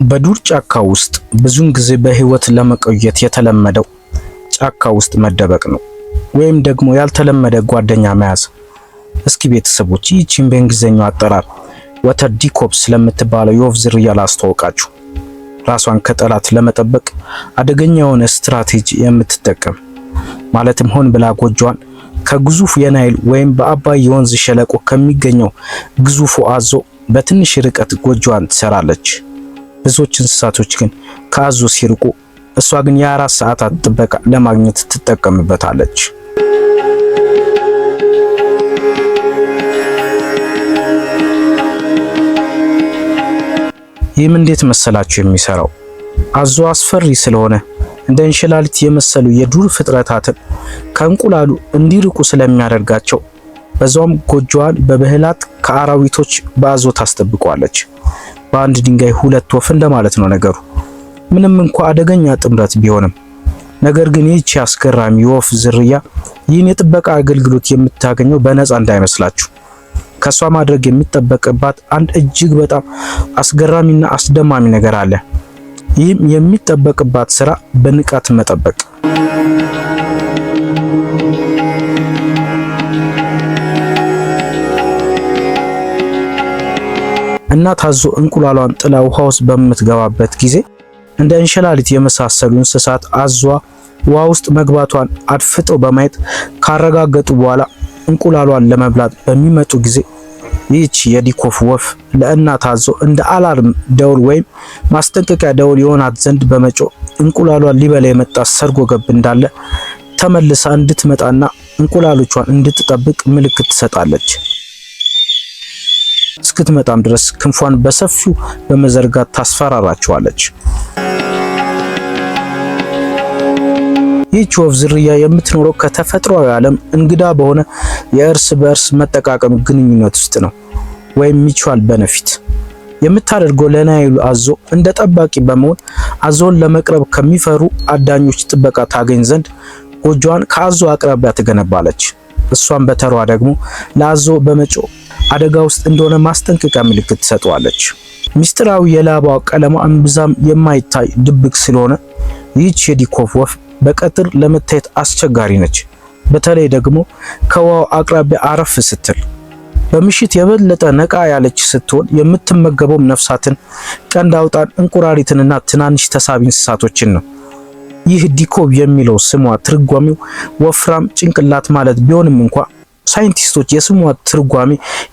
በዱር ጫካ ውስጥ ብዙን ጊዜ በህይወት ለመቆየት የተለመደው ጫካ ውስጥ መደበቅ ነው፣ ወይም ደግሞ ያልተለመደ ጓደኛ መያዝ። እስኪ ቤተሰቦች ይህችን በእንግሊዝኛው አጠራር ወተር ዲኮፕ ስለምትባለው የወፍ ዝርያ ላስተዋውቃችሁ። ራሷን ከጠላት ለመጠበቅ አደገኛ የሆነ ስትራቴጂ የምትጠቀም ማለትም ሆን ብላ ጎጆዋን ከግዙፍ የናይል ወይም በአባይ የወንዝ ሸለቆ ከሚገኘው ግዙፉ አዞ በትንሽ ርቀት ጎጆዋን ትሰራለች። ብዙዎች እንስሳቶች ግን ከአዞ ሲርቁ፣ እሷ ግን የ4 ሰዓታት ጥበቃ ለማግኘት ትጠቀምበታለች። ይህም እንዴት መሰላችሁ የሚሰራው? አዞ አስፈሪ ስለሆነ እንደ እንሽላሊት የመሰሉ የዱር ፍጥረታትን ከእንቁላሉ እንዲርቁ ስለሚያደርጋቸው በዛውም ጎጆዋን በብህላት ከአራዊቶች በአዞ ታስጠብቋለች። በአንድ ድንጋይ 2 ወፍ እንደማለት ነው ነገሩ። ምንም እንኳ አደገኛ ጥምረት ቢሆንም፣ ነገር ግን ይህች አስገራሚ የወፍ ዝርያ ይህን የጥበቃ አገልግሎት የምታገኘው በነፃ እንዳይመስላችሁ። ከሷ ማድረግ የሚጠበቅባት አንድ እጅግ በጣም አስገራሚና አስደማሚ ነገር አለ። ይህም የሚጠበቅባት ስራ በንቃት መጠበቅ። እናት አዞ እንቁላሏን ጥላ ውሃ ውስጥ በምትገባበት ጊዜ እንደ እንሽላሊት የመሳሰሉ እንስሳት አዟ ውሃ ውስጥ መግባቷን አድፍጠው በማየት ካረጋገጡ በኋላ እንቁላሏን ለመብላት በሚመጡ ጊዜ ይህች የዲኮፕ ወፍ ለእናት አዞ እንደ አላርም ደውል ወይም ማስጠንቀቂያ ደውል የሆናት ዘንድ በመጮህ እንቁላሏን ሊበላ የመጣ ሰርጎ ገብ እንዳለ ተመልሳ እንድትመጣና እንቁላሎቿን እንድትጠብቅ ምልክት ትሰጣለች። እስክትመጣም ድረስ ክንፏን በሰፊው በመዘርጋት ታስፈራራቸዋለች። ይህች ወፍ ዝርያ የምትኖረው ከተፈጥሯዊ ዓለም እንግዳ በሆነ የእርስ በእርስ መጠቃቀም ግንኙነት ውስጥ ነው፣ ወይም ሚቹዋል ቤኔፊት። የምታደርገው ለናይሉ አዞ እንደ ጠባቂ በመሆን አዞን ለመቅረብ ከሚፈሩ አዳኞች ጥበቃ ታገኝ ዘንድ ጎጆዋን ከአዞ አቅራቢያ ትገነባለች። እሷን በተሯ ደግሞ ለአዞ በመጮህ አደጋ ውስጥ እንደሆነ ማስጠንቀቂያ ምልክት ትሰጠዋለች። ሚስጥራዊ የላባዋ ቀለሟ እምብዛም የማይታይ ድብቅ ስለሆነ ይህች የዲኮፕ ወፍ በቀትር ለመታየት አስቸጋሪ ነች። በተለይ ደግሞ ከውሃው አቅራቢያ አረፍ ስትል። በምሽት የበለጠ ነቃ ያለች ስትሆን የምትመገበው ነፍሳትን፣ ቀንድ አውጣን፣ እንቁራሪትንና ትናንሽ ተሳቢ እንስሳቶችን ነው። ይህ ዲኮፕ የሚለው ስሟ ትርጓሜው ወፍራም ጭንቅላት ማለት ቢሆንም እንኳ ሳይንቲስቶች የስሟ ትርጓሜ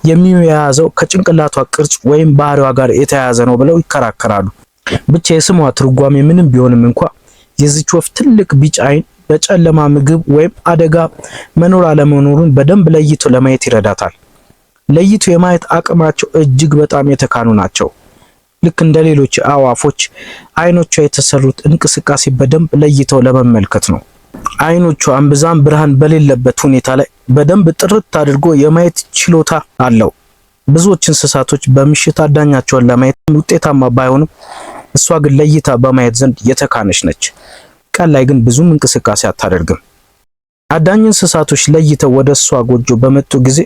የሚያያዘው ከጭንቅላቷ ቅርጽ ወይም ባህሪዋ ጋር የተያያዘ ነው ብለው ይከራከራሉ። ብቻ የስሟ ትርጓሜ ምንም ቢሆንም እንኳ የዚች ወፍ ትልቅ ቢጫ አይን በጨለማ ምግብ ወይም አደጋ መኖር አለመኖሩን በደንብ ለይቶ ለማየት ይረዳታል። ለይቶ የማየት አቅማቸው እጅግ በጣም የተካኑ ናቸው። ልክ እንደ ሌሎች አዕዋፎች አይኖቿ የተሰሩት እንቅስቃሴ በደንብ ለይተው ለመመልከት ነው። አይኖቿ እምብዛም ብርሃን በሌለበት ሁኔታ ላይ በደንብ ጥርት አድርጎ የማየት ችሎታ አለው። ብዙዎች እንስሳቶች በምሽት አዳኛቸውን ለማየት ውጤታማ ባይሆኑም እሷ ግን ለይታ በማየት ዘንድ የተካነች ነች። ቀን ላይ ግን ብዙም እንቅስቃሴ አታደርግም። አዳኝ እንስሳቶች ለይተው ወደ እሷ ጎጆ በመጡ ጊዜ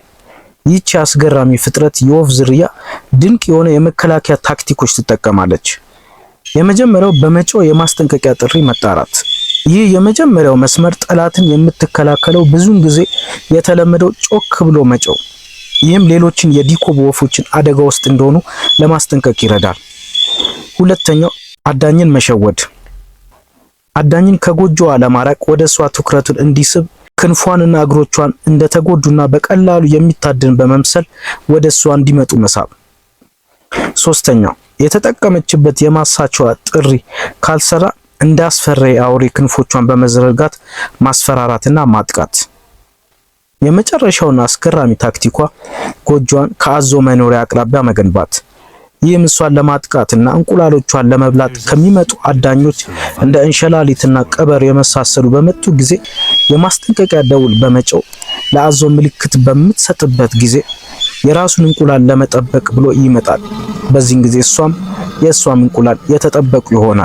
ይህች አስገራሚ ፍጥረት የወፍ ዝርያ ድንቅ የሆነ የመከላከያ ታክቲኮች ትጠቀማለች። የመጀመሪያው በመጮህ የማስጠንቀቂያ ጥሪ መጣራት። ይህ የመጀመሪያው መስመር ጠላትን የምትከላከለው ብዙውን ጊዜ የተለመደው ጮክ ብሎ መጮህ። ይህም ሌሎችን የዲኮፕ ወፎችን አደጋ ውስጥ እንደሆኑ ለማስጠንቀቅ ይረዳል። ሁለተኛው አዳኝን መሸወድ። አዳኝን ከጎጆዋ ለማራቅ ወደ እሷ ትኩረቱን እንዲስብ ክንፏንና እግሮቿን እንደተጎዱና በቀላሉ የሚታደን በመምሰል ወደ እሷ እንዲመጡ መሳብ። ሶስተኛው የተጠቀመችበት የማሳቸዋ ጥሪ ካልሰራ እንዳስፈሪ አውሬ ክንፎቿን በመዘርጋት ማስፈራራትና ማጥቃት። የመጨረሻውና አስገራሚ ታክቲኳ ጎጆዋን ከአዞ መኖሪያ አቅራቢያ መገንባት። ይህም እሷን ለማጥቃትና እንቁላሎቿን ለመብላት ከሚመጡ አዳኞች እንደ እንሽላሊትና ቀበር የመሳሰሉ በመጡ ጊዜ የማስጠንቀቂያ ደውል በመጮህ ለአዞ ምልክት በምትሰጥበት ጊዜ የራሱን እንቁላል ለመጠበቅ ብሎ ይመጣል። በዚህን ጊዜ የእሷም እንቁላል የተጠበቁ ይሆናል።